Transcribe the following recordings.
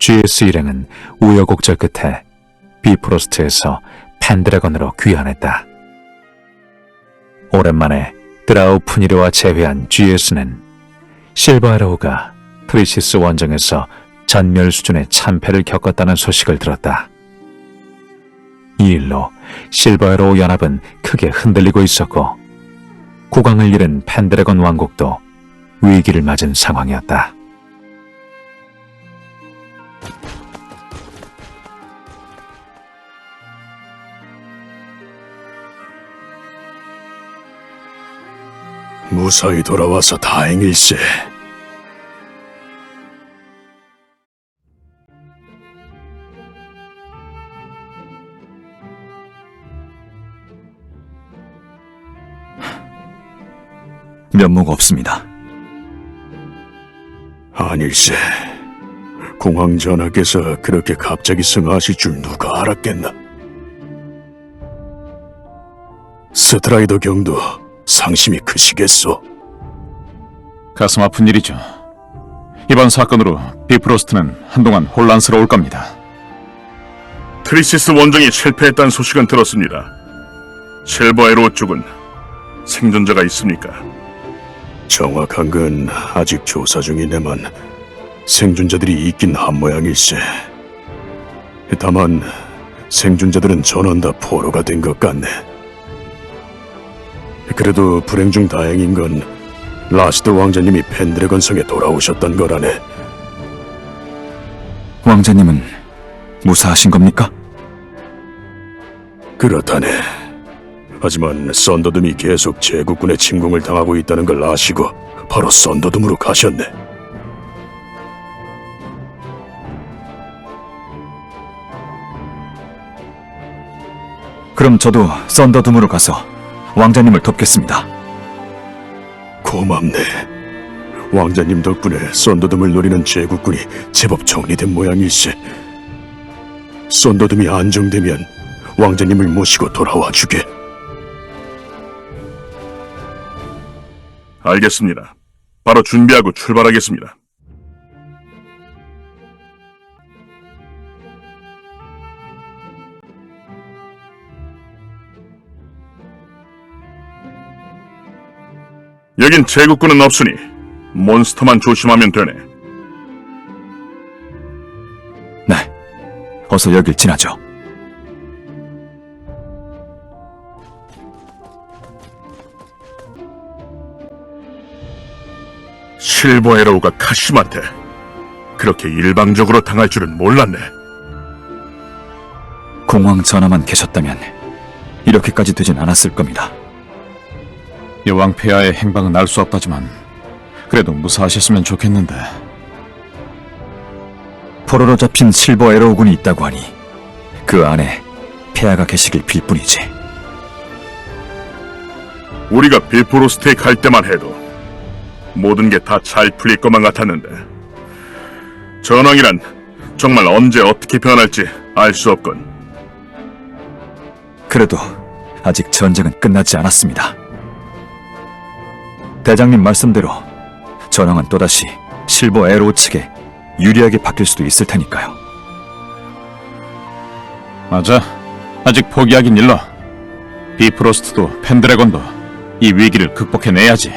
GS 일행은 우여곡절 끝에 비프로스트에서 펜드래건으로 귀환했다. 오랜만에 드라우프니르와 재회한 GS는 실버에로우가 트리시스 원정에서 전멸 수준의 참패를 겪었다는 소식을 들었다. 이 일로 실버에로우 연합은 크게 흔들리고 있었고 국왕을 잃은 펜드래건 왕국도 위기를 맞은 상황이었다. 무사히 돌아와서 다행일세. 면목 없습니다. 아닐세. 공황 전하께서 그렇게 갑자기 승하하실 줄 누가 알았겠나. 스트라이더 경도 상심이 크시겠소. 가슴 아픈 일이죠. 이번 사건으로 비프로스트는 한동안 혼란스러울 겁니다. 트리시스 원정이 실패했다는 소식은 들었습니다. 실버에로 쪽은 생존자가 있습니까? 정확한 건 아직 조사 중이네만 생존자들이 있긴 한 모양일세. 다만 생존자들은 전원 다 포로가 된 것 같네. 그래도 불행 중 다행인 건 라시드 왕자님이 펜드래건 성에 돌아오셨던 거라네. 왕자님은 무사하신 겁니까? 그렇다네. 하지만 썬더듬이 계속 제국군의 침공을 당하고 있다는 걸 아시고 바로 썬더듬으로 가셨네. 그럼 저도 썬더둠으로 가서 왕자님을 돕겠습니다. 고맙네. 왕자님 덕분에 썬더듬을 노리는 제국군이 제법 정리된 모양일세. 썬더듬이 안정되면 왕자님을 모시고 돌아와 주게. 알겠습니다. 바로 준비하고 출발하겠습니다. 여긴 제국군은 없으니 몬스터만 조심하면 되네. 네, 어서 여길 지나죠. 실버에로우가 카시마한테 그렇게 일방적으로 당할 줄은 몰랐네. 공황 전하만 계셨다면 이렇게까지 되진 않았을 겁니다. 여왕 폐하의 행방은 알 수 없다지만 그래도 무사하셨으면 좋겠는데. 포로로 잡힌 실버 에로우군이 있다고 하니 그 안에 폐하가 계시길 빌 뿐이지. 우리가 비프로스트에 갈 때만 해도 모든 게 다 잘 풀릴 것만 같았는데 전황이란 정말 언제 어떻게 변할지 알 수 없건. 그래도 아직 전쟁은 끝나지 않았습니다. 대장님 말씀대로 전황은 또다시 실버 에로우 측에 유리하게 바뀔 수도 있을 테니까요. 맞아. 아직 포기하긴 일러. 비프로스트도 펜드래건도 이 위기를 극복해내야지.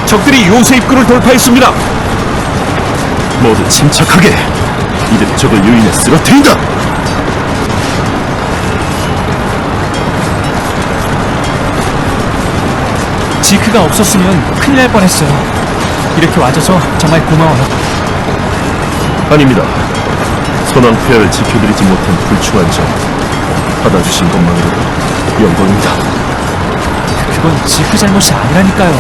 적들이 요새 입구를 돌파했습니다. 모두 침착하게. 이제 적을 유인해 쓰러뜨린다. 지크가 없었으면 큰일 날 뻔했어요. 이렇게 와줘서 정말 고마워요. 아닙니다. 선왕 폐하를 지켜드리지 못한 불충한 점 받아주신 것만으로도 영광입니다. 그건 지크 잘못이 아니라니까요.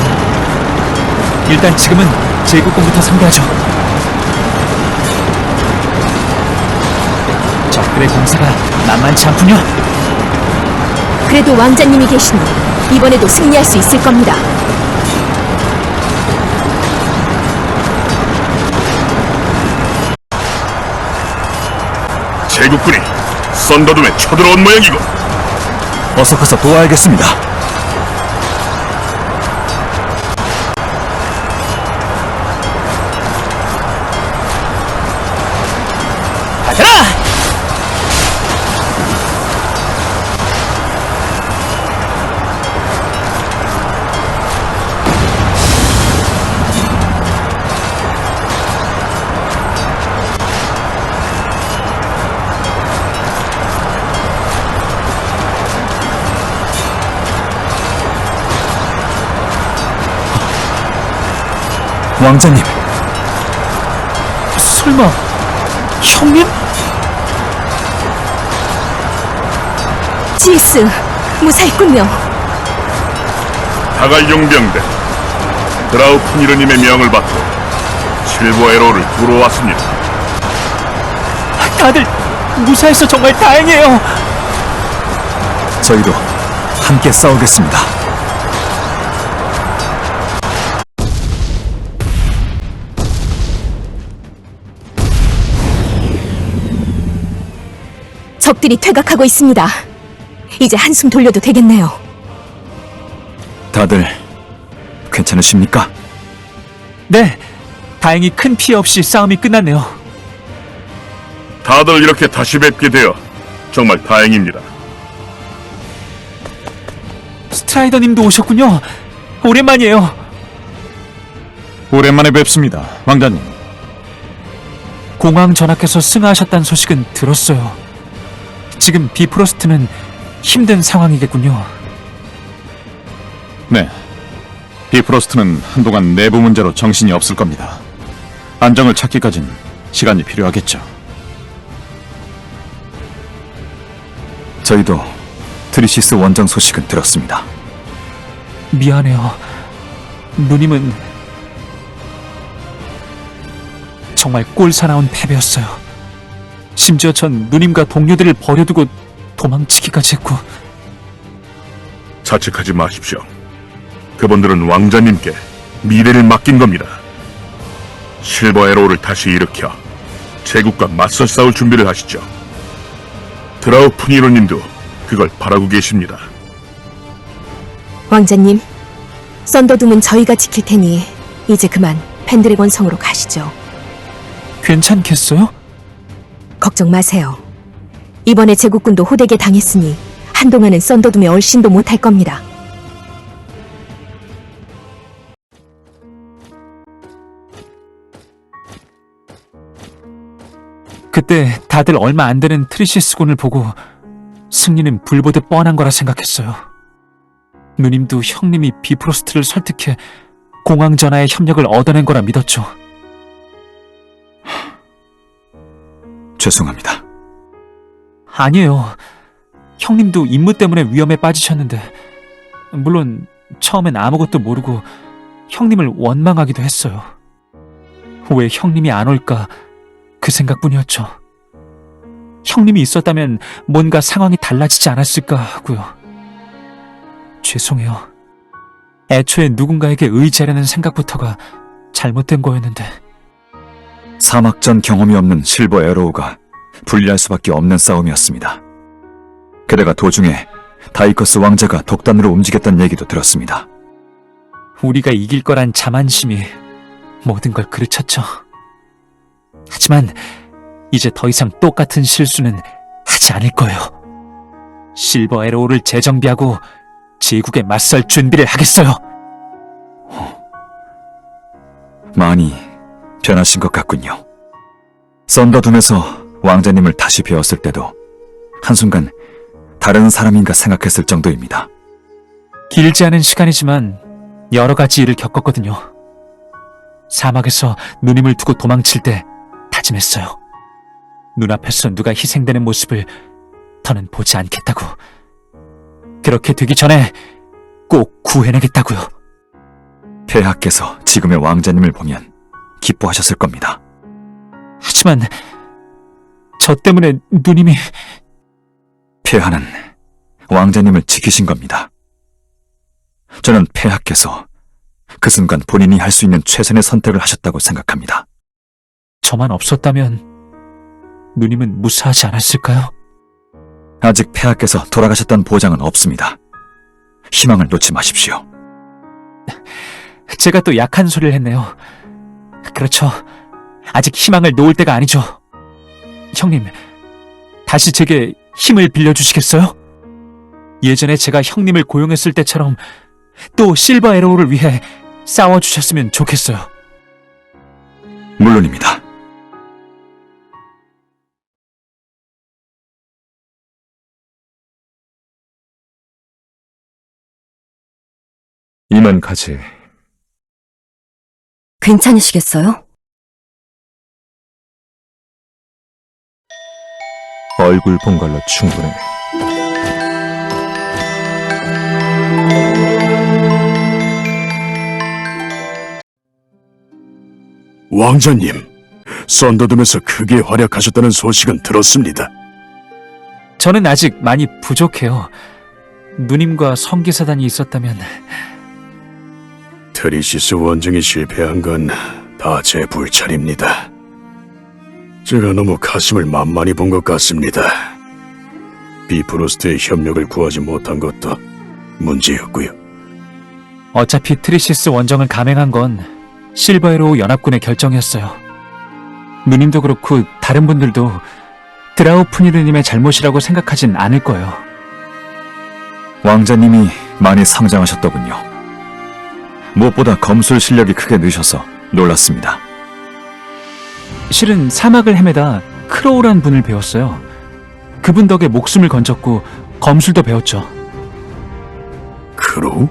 일단 지금은 제국군부터 상대하죠. 적들의 공세가 만만치 않군요. 그래도 왕자님이 계시니 이번에도 승리할 수 있을 겁니다. 제국군이 썬더둠에 쳐들어온 모양이고 어서 가서 도와야겠습니다. 가자! 왕자님, 설마 형님? 지우스, 무사했군요. 다갈 용병대 드라우프니르님의 명을 받고 실버 에로를 불어왔습니다. 다들 무사해서 정말 다행이에요. 저희도 함께 싸우겠습니다. 적들이 퇴각하고 있습니다. 이제 한숨 돌려도 되겠네요. 다들 괜찮으십니까? 네, 다행히 큰 피해 없이 싸움이 끝났네요. 다들 이렇게 다시 뵙게 되어 정말 다행입니다. 스트라이더님도 오셨군요. 오랜만이에요. 오랜만에 뵙습니다, 왕자님. 공황 전하께서 승하하셨다는 소식은 들었어요. 지금 비프로스트는 힘든 상황이겠군요. 네, 비프로스트는 한동안 내부 문제로 정신이 없을 겁니다. 안정을 찾기까진 시간이 필요하겠죠. 저희도 트리시스 원정 소식은 들었습니다. 미안해요. 누님은 정말 꼴사나운 패배였어요. 심지어 전 누님과 동료들을 버려두고 도망치기까지 했고. 자책하지 마십시오. 그분들은 왕자님께 미래를 맡긴 겁니다. 실버 에로를 다시 일으켜 제국과 맞서 싸울 준비를 하시죠. 드라우프니로님도 그걸 바라고 계십니다. 왕자님, 썬더둠은 저희가 지킬 테니 이제 그만 펜드래곤 성으로 가시죠. 괜찮겠어요? 걱정 마세요. 이번에 제국군도 호되게 당했으니 한동안은 썬더둠에 얼씬도 못할 겁니다. 그때 다들 얼마 안 되는 트리시스군을 보고 승리는 불보듯 뻔한 거라 생각했어요. 누님도 형님이 비프로스트를 설득해 공황 전하의 협력을 얻어낸 거라 믿었죠. 죄송합니다. 아니에요. 형님도 임무 때문에 위험에 빠지셨는데, 물론 처음엔 아무것도 모르고 형님을 원망하기도 했어요. 왜 형님이 안 올까 그 생각뿐이었죠. 형님이 있었다면 뭔가 상황이 달라지지 않았을까 하고요. 죄송해요. 애초에 누군가에게 의지하려는 생각부터가 잘못된 거였는데. 사막전 경험이 없는 실버 에로우가 불리할 수밖에 없는 싸움이었습니다. 게다가 도중에 다이커스 왕자가 독단으로 움직였다는 얘기도 들었습니다. 우리가 이길 거란 자만심이 모든 걸 그르쳤죠. 하지만 이제 더 이상 똑같은 실수는 하지 않을 거예요. 실버 에로우를 재정비하고 제국에 맞설 준비를 하겠어요. 많이 변하신 것 같군요. 썬더둠에서 왕자님을 다시 배웠을 때도 한순간 다른 사람인가 생각했을 정도입니다. 길지 않은 시간이지만 여러 가지 일을 겪었거든요. 사막에서 누님을 두고 도망칠 때 다짐했어요. 눈앞에서 누가 희생되는 모습을 더는 보지 않겠다고. 그렇게 되기 전에 꼭 구해내겠다고요. 폐하께서 지금의 왕자님을 보면 기뻐하셨을 겁니다. 하지만 저 때문에 누님이... 폐하는 왕자님을 지키신 겁니다. 저는 폐하께서 그 순간 본인이 할 수 있는 최선의 선택을 하셨다고 생각합니다. 저만 없었다면 누님은 무사하지 않았을까요? 아직 폐하께서 돌아가셨다는 보장은 없습니다. 희망을 놓지 마십시오. 제가 또 약한 소리를 했네요. 그렇죠. 아직 희망을 놓을 때가 아니죠. 형님, 다시 제게 힘을 빌려주시겠어요? 예전에 제가 형님을 고용했을 때처럼 또 실버 에로우를 위해 싸워주셨으면 좋겠어요. 물론입니다. 이만 가지. 괜찮으시겠어요? 얼굴 본 걸로 충분해. 왕자님, 썬더둠에서 크게 활약하셨다는 소식은 들었습니다. 저는 아직 많이 부족해요. 누님과 성기사단이 있었다면... 트리시스 원정이 실패한 건 다 제 불찰입니다. 제가 너무 가슴을 만만히 본 것 같습니다. 비프로스트의 협력을 구하지 못한 것도 문제였고요. 어차피 트리시스 원정을 감행한 건 실버에로우 연합군의 결정이었어요. 누님도 그렇고 다른 분들도 드라우프니르님의 잘못이라고 생각하진 않을 거예요. 왕자님이 많이 성장하셨더군요. 무엇보다 검술 실력이 크게 느셔서 놀랐습니다. 실은 사막을 헤매다 크로우란 분을 배웠어요. 그분 덕에 목숨을 건졌고 검술도 배웠죠. 크로우?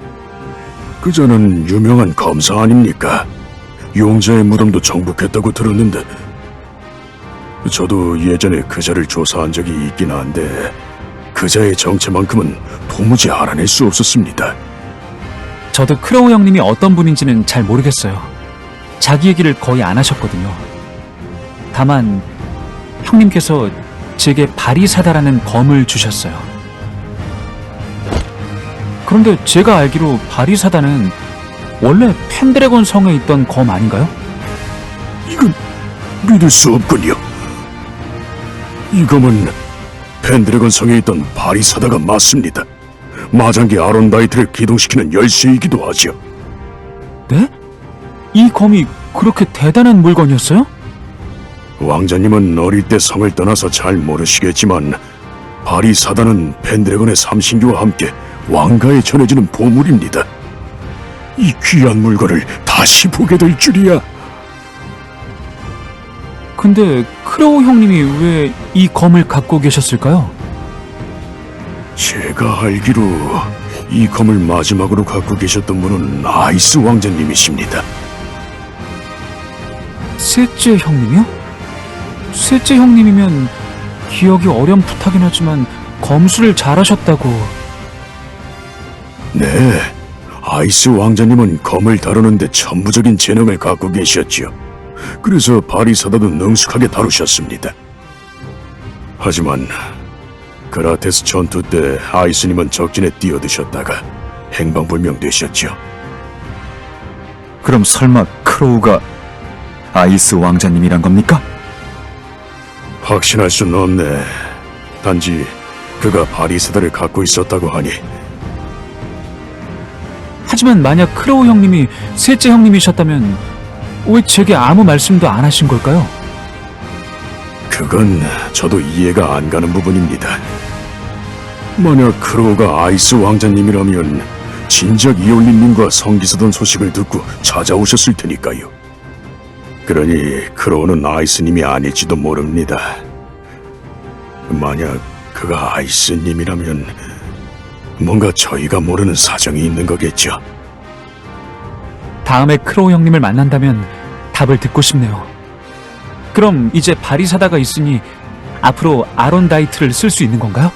그자는 유명한 검사 아닙니까? 용자의 무덤도 정복했다고 들었는데 저도 예전에 그자를 조사한 적이 있긴 한데 그자의 정체만큼은 도무지 알아낼 수 없었습니다. 저도 크로우 형님이 어떤 분인지는 잘 모르겠어요. 자기 얘기를 거의 안 하셨거든요. 다만 형님께서 제게 바리사다라는 검을 주셨어요. 그런데 제가 알기로 바리사다는 원래 펜드래곤 성에 있던 검 아닌가요? 이건 믿을 수 없군요. 이 검은 펜드래곤 성에 있던 바리사다가 맞습니다. 마장기 아론다이트를 기동시키는 열쇠이기도 하죠. 네? 이 검이 그렇게 대단한 물건이었어요? 왕자님은 어릴 때 성을 떠나서 잘 모르시겠지만 바리사다는 펜드래곤의 삼신기와 함께 왕가에 전해지는 보물입니다. 이 귀한 물건을 다시 보게 될 줄이야. 근데 크로우 형님이 왜 이 검을 갖고 계셨을까요? 제가 알기로 이 검을 마지막으로 갖고 계셨던 분은 아이스 왕자님이십니다. 셋째 형님이요? 셋째 형님이면 기억이 어렴풋하긴 하지만 검술을 잘하셨다고... 네, 아이스 왕자님은 검을 다루는데 천부적인 재능을 갖고 계셨죠. 그래서 바리사다도 능숙하게 다루셨습니다. 하지만 그라테스 전투 때 아이스님은 적진에 뛰어드셨다가 행방불명되셨죠. 그럼 설마 크로우가 아이스 왕자님이란 겁니까? 확신할 수는 없네. 단지 그가 바리사다를 갖고 있었다고 하니. 하지만 만약 크로우 형님이 셋째 형님이셨다면 왜 제게 아무 말씀도 안 하신 걸까요? 그건 저도 이해가 안 가는 부분입니다. 만약 크로우가 아이스 왕자님이라면 진작 이올린님과 성기사단 소식을 듣고 찾아오셨을 테니까요. 그러니 크로우는 아이스님이 아닐지도 모릅니다. 만약 그가 아이스님이라면 뭔가 저희가 모르는 사정이 있는 거겠죠. 다음에 크로우 형님을 만난다면 답을 듣고 싶네요. 그럼 이제 바리사다가 있으니 앞으로 아론다이트를 쓸 수 있는 건가요?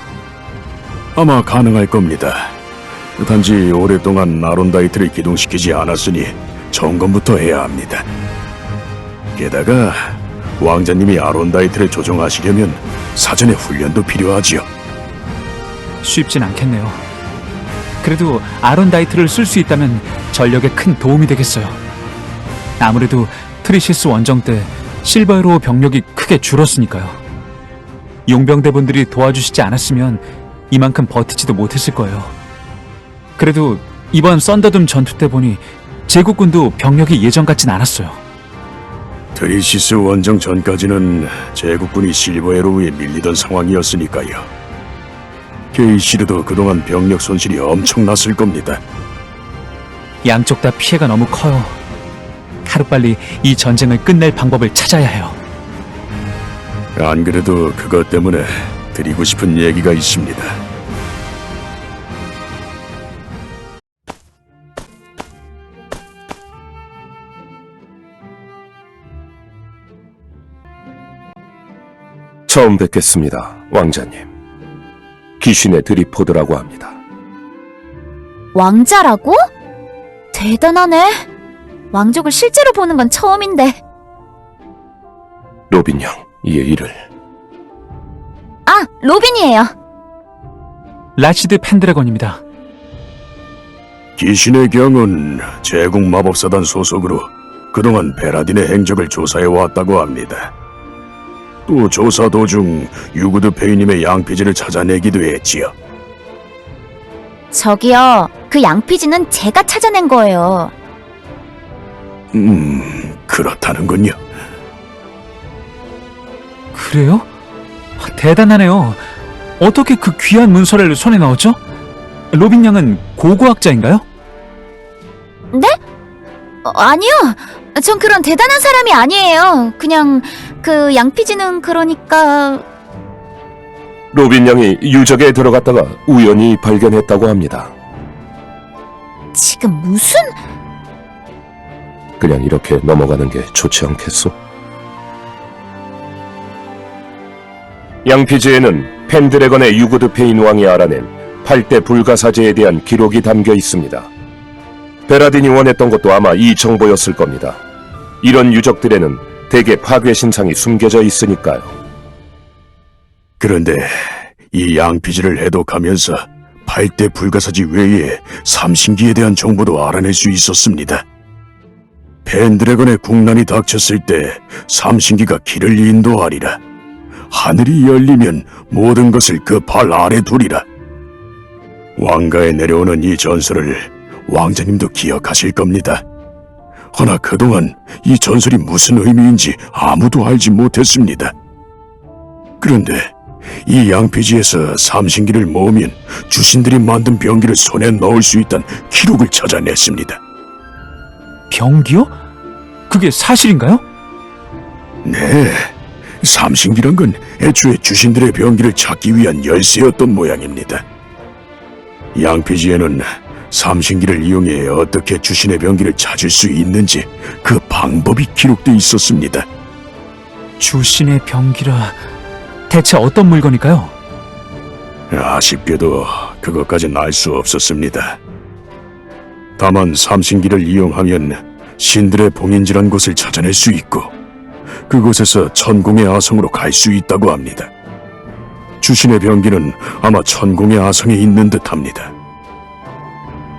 아마 가능할 겁니다. 단지 오랫동안 아론다이트를 기동시키지 않았으니 점검부터 해야 합니다. 게다가 왕자님이 아론다이트를 조종하시려면 사전에 훈련도 필요하지요. 쉽진 않겠네요. 그래도 아론다이트를 쓸 수 있다면 전력에 큰 도움이 되겠어요. 아무래도 트리시스 원정 때 실버에로 병력이 크게 줄었으니까요. 용병대분들이 도와주시지 않았으면 이만큼 버티지도 못했을 거예요. 그래도 이번 썬더둠 전투 때 보니 제국군도 병력이 예전 같진 않았어요. 트리시스 원정 전까지는 제국군이 실버에로우에 밀리던 상황이었으니까요. 게이시르도 그동안 병력 손실이 엄청났을 겁니다. 양쪽 다 피해가 너무 커요. 하루빨리 이 전쟁을 끝낼 방법을 찾아야 해요. 안 그래도 그것 때문에 드리고 싶은 얘기가 있습니다. 처음 뵙겠습니다, 왕자님. 귀신의 드리포드라고 합니다. 왕자라고? 대단하네. 왕족을 실제로 보는 건 처음인데. 로빈 형, 이의 이를. 아, 로빈이에요. 라시드 펜드래건입니다. 귀신의 경은 제국 마법사단 소속으로 그동안 베라딘의 행적을 조사해 왔다고 합니다. 또 조사 도중 유구드 페이님의 양피지를 찾아내기도 했지요. 저기요, 그 양피지는 제가 찾아낸 거예요. 그렇다는군요. 그래요? 대단하네요. 어떻게 그 귀한 문서를 손에 넣었죠? 로빈 양은 고고학자인가요? 네? 아니요. 전 그런 대단한 사람이 아니에요. 그냥 그 양피지는 그러니까... 로빈 양이 유적에 들어갔다가 우연히 발견했다고 합니다. 지금 무슨... 그냥 이렇게 넘어가는 게 좋지 않겠소? 양피지에는 펜드래건의 유구드 페인 왕이 알아낸 8대 불가사제에 대한 기록이 담겨 있습니다. 베라딘이 원했던 것도 아마 이 정보였을 겁니다. 이런 유적들에는 대개 파괴 신상이 숨겨져 있으니까요. 그런데 이 양피지를 해독하면서 8대 불가사지 외에 삼신기에 대한 정보도 알아낼 수 있었습니다. 펜드래건의 국난이 닥쳤을 때 삼신기가 길을 인도하리라. 하늘이 열리면 모든 것을 그 발 아래 두리라. 왕가에 내려오는 이 전설을 왕자님도 기억하실 겁니다. 허나 그동안 이 전설이 무슨 의미인지 아무도 알지 못했습니다. 그런데 이 양피지에서 삼신기를 모으면 주신들이 만든 병기를 손에 넣을 수 있다는 기록을 찾아냈습니다. 병기요? 그게 사실인가요? 네, 삼신기란 건 애초에 주신들의 병기를 찾기 위한 열쇠였던 모양입니다. 양피지에는 삼신기를 이용해 어떻게 주신의 병기를 찾을 수 있는지 그 방법이 기록돼 있었습니다. 주신의 병기라... 대체 어떤 물건일까요? 아쉽게도 그것까진 알 수 없었습니다. 다만 삼신기를 이용하면 신들의 봉인지란 곳을 찾아낼 수 있고 그곳에서 천공의 아성으로 갈 수 있다고 합니다. 주신의 병기는 아마 천공의 아성에 있는 듯합니다.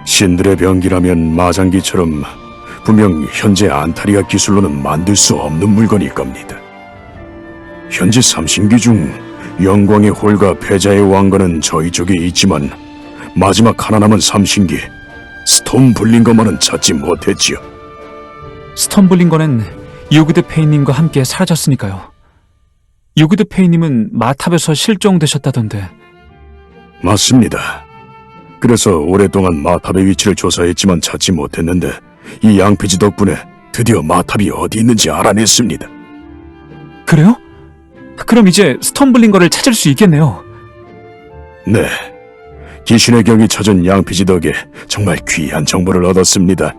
신들의 병기라면 마장기처럼 분명 현재 안타리아 기술로는 만들 수 없는 물건일 겁니다. 현재 삼신기 중 영광의 홀과 패자의 왕관은 저희 쪽에 있지만 마지막 하나 남은 삼신기 스톰 블링거만은 찾지 못했지요. 스톰블링거는 유그드 페이님과 함께 사라졌으니까요. 유그드 페이님은 마탑에서 실종되셨다던데. 맞습니다. 그래서 오랫동안 마탑의 위치를 조사했지만 찾지 못했는데 이 양피지 덕분에 드디어 마탑이 어디 있는지 알아냈습니다. 그래요? 그럼 이제 스톰블링거를 찾을 수 있겠네요. 네, 귀신의 경이 찾은 양피지 덕에 정말 귀한 정보를 얻었습니다.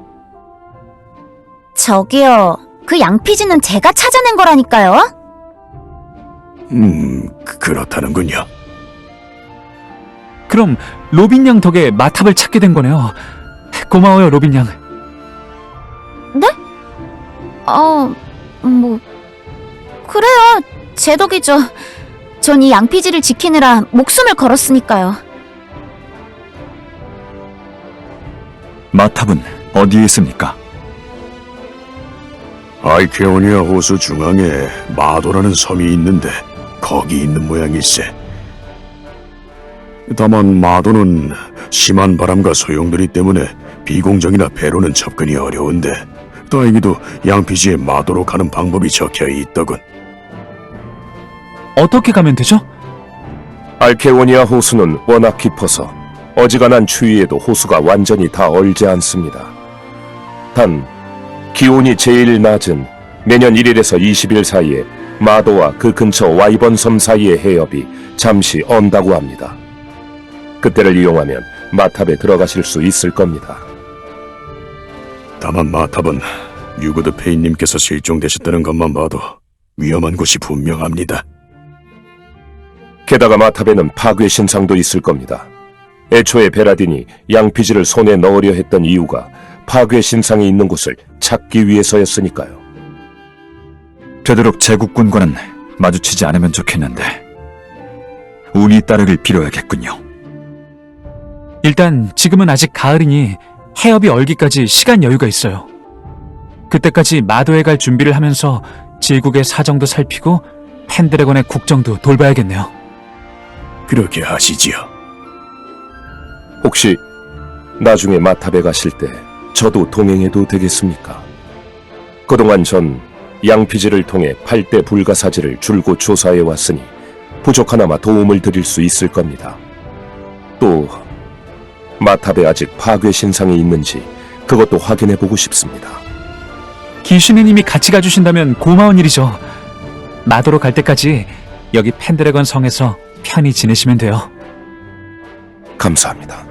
저기요, 그 양피지는 제가 찾아낸 거라니까요. 그렇다는군요. 그럼 로빈 양 덕에 마탑을 찾게 된 거네요. 고마워요, 로빈 양. 네? 뭐 그래요. 제 덕이죠. 전 이 양피지를 지키느라 목숨을 걸었으니까요. 마탑은 어디에 있습니까? 아이케오니아 호수 중앙에 마도라는 섬이 있는데 거기 있는 모양일세. 다만 마도는 심한 바람과 소용돌이 때문에 비공정이나 배로는 접근이 어려운데 다행히도 양피지에 마도로 가는 방법이 적혀 있더군. 어떻게 가면 되죠? 알케오니아 호수는 워낙 깊어서 어지간한 추위에도 호수가 완전히 다 얼지 않습니다. 단 기온이 제일 낮은 매년 1일에서 20일 사이에 마도와 그 근처 와이번섬 사이의 해협이 잠시 언다고 합니다. 그때를 이용하면 마탑에 들어가실 수 있을 겁니다. 다만 마탑은 유구드 페인님께서 실종되셨다는 것만 봐도 위험한 곳이 분명합니다. 게다가 마탑에는 파괴 신상도 있을 겁니다. 애초에 베라딘이 양피지를 손에 넣으려 했던 이유가 파괴 신상이 있는 곳을 찾기 위해서였으니까요. 되도록 제국군과는 마주치지 않으면 좋겠는데 운이 따르길 빌어야겠군요. 일단 지금은 아직 가을이니 해협이 얼기까지 시간 여유가 있어요. 그때까지 마도에 갈 준비를 하면서 제국의 사정도 살피고 펜드래곤의 국정도 돌봐야겠네요. 그렇게 하시지요. 혹시 나중에 마탑에 가실 때 저도 동행해도 되겠습니까? 그동안 전 양피지를 통해 8대 불가사지를 줄곧 조사해 왔으니 부족하나마 도움을 드릴 수 있을 겁니다. 또 마탑에 아직 파괴 신상이 있는지 그것도 확인해 보고 싶습니다. 기슈네님이 같이 가주신다면 고마운 일이죠. 마도로 갈 때까지 여기 펜드래건 성에서 편히 지내시면 돼요. 감사합니다.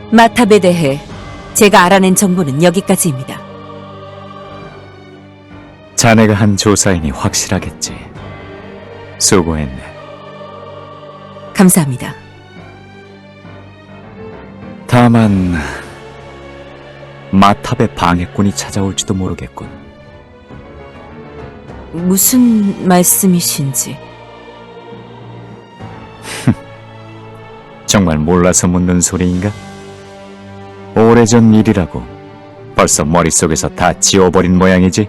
마탑에 대해 제가 알아낸 정보는 여기까지입니다. 자네가 한 조사이니 확실하겠지. 수고했네. 감사합니다. 다만 마탑에 방해꾼이 찾아올지도 모르겠군. 무슨 말씀이신지. 정말 몰라서 묻는 소리인가? 오래전 일이라고 벌써 머릿속에서 다 지워버린 모양이지?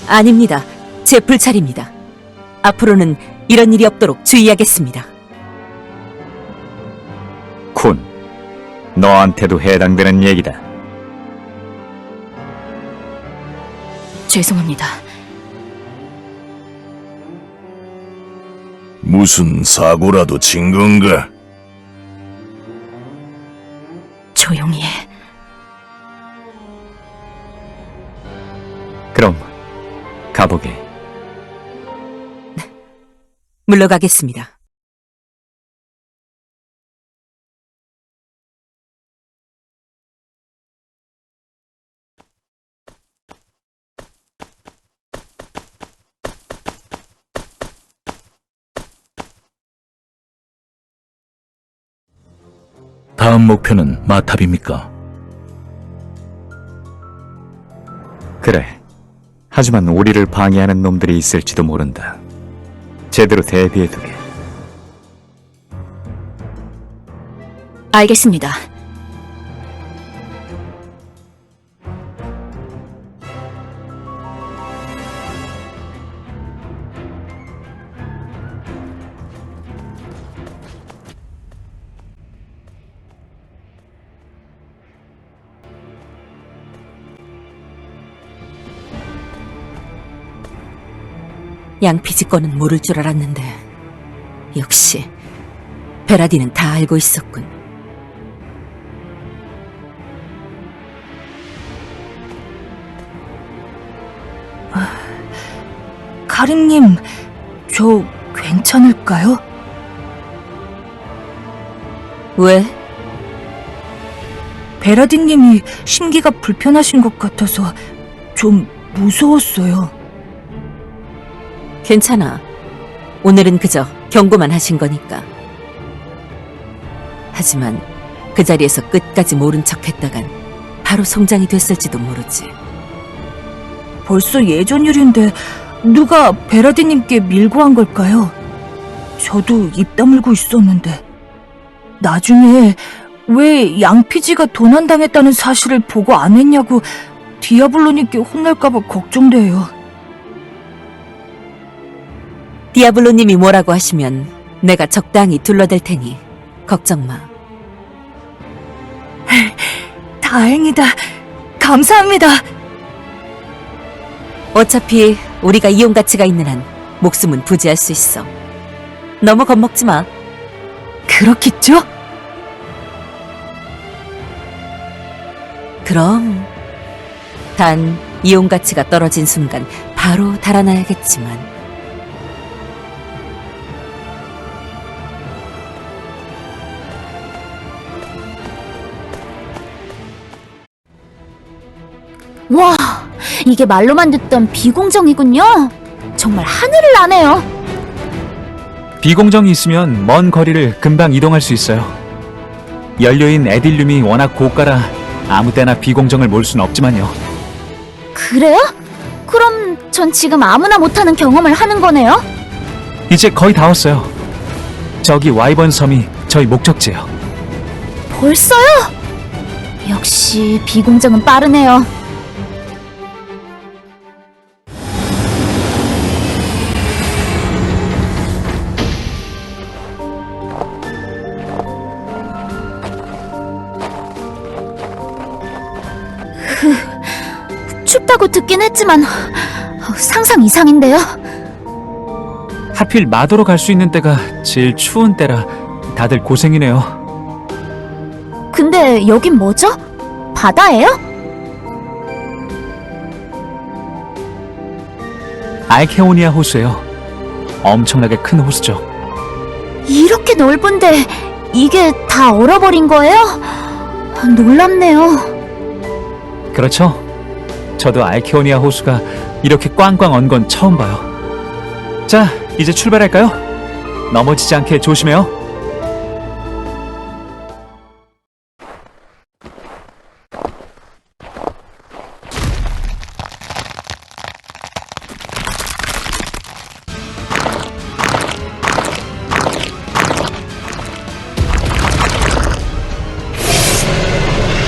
아닙니다. 제 불찰입니다. 앞으로는 이런 일이 없도록 주의하겠습니다. 쿤, 너한테도 해당되는 얘기다. 죄송합니다. 무슨 사고라도 친 건가? 조용히 해. 그럼 가보게. 물러가겠습니다. 다음 목표는 마탑입니까? 그래. 하지만 우리를 방해하는 놈들이 있을지도 모른다. 제대로 대비해두게. 알겠습니다. 양피지 거는 모를 줄 알았는데 역시 베라딘은 다 알고 있었군. 카림님, 저 괜찮을까요? 왜? 베라딘님이 심기가 불편하신 것 같아서 좀 무서웠어요. 괜찮아. 오늘은 그저 경고만 하신 거니까. 하지만 그 자리에서 끝까지 모른 척 했다간 바로 송장이 됐을지도 모르지. 벌써 예전 일인데 누가 베라딘님께 밀고 한 걸까요? 저도 입 다물고 있었는데 나중에 왜 양피지가 도난당했다는 사실을 보고 안 했냐고 디아블로님께 혼날까봐 걱정돼요. 디아블로님이 뭐라고 하시면 내가 적당히 둘러댈 테니 걱정 마. 다행이다. 감사합니다. 어차피 우리가 이용 가치가 있는 한 목숨은 부지할 수 있어. 너무 겁먹지 마. 그렇겠죠? 그럼 단 이용 가치가 떨어진 순간 바로 달아나야겠지만 와, 이게 말로만 듣던 비공정이군요. 정말 하늘을 나네요. 비공정이 있으면 먼 거리를 금방 이동할 수 있어요. 연료인 에딜륨이 워낙 고가라 아무 때나 비공정을 몰 순 없지만요. 그래요? 그럼 전 지금 아무나 못하는 경험을 하는 거네요? 이제 거의 다 왔어요. 저기 와이번 섬이 저희 목적지예요. 벌써요? 역시 비공정은 빠르네요. 춥다고 듣긴 했지만 상상 이상인데요? 하필 마도로 갈 수 있는 때가 제일 추운 때라 다들 고생이네요. 근데 여긴 뭐죠? 바다예요? 알케오니아 호수예요. 엄청나게 큰 호수죠. 이렇게 넓은데 이게 다 얼어버린 거예요? 놀랍네요. 그렇죠. 저도 알케오니아 호수가 이렇게 꽝꽝 언 건 처음 봐요. 자, 이제 출발할까요? 넘어지지 않게 조심해요.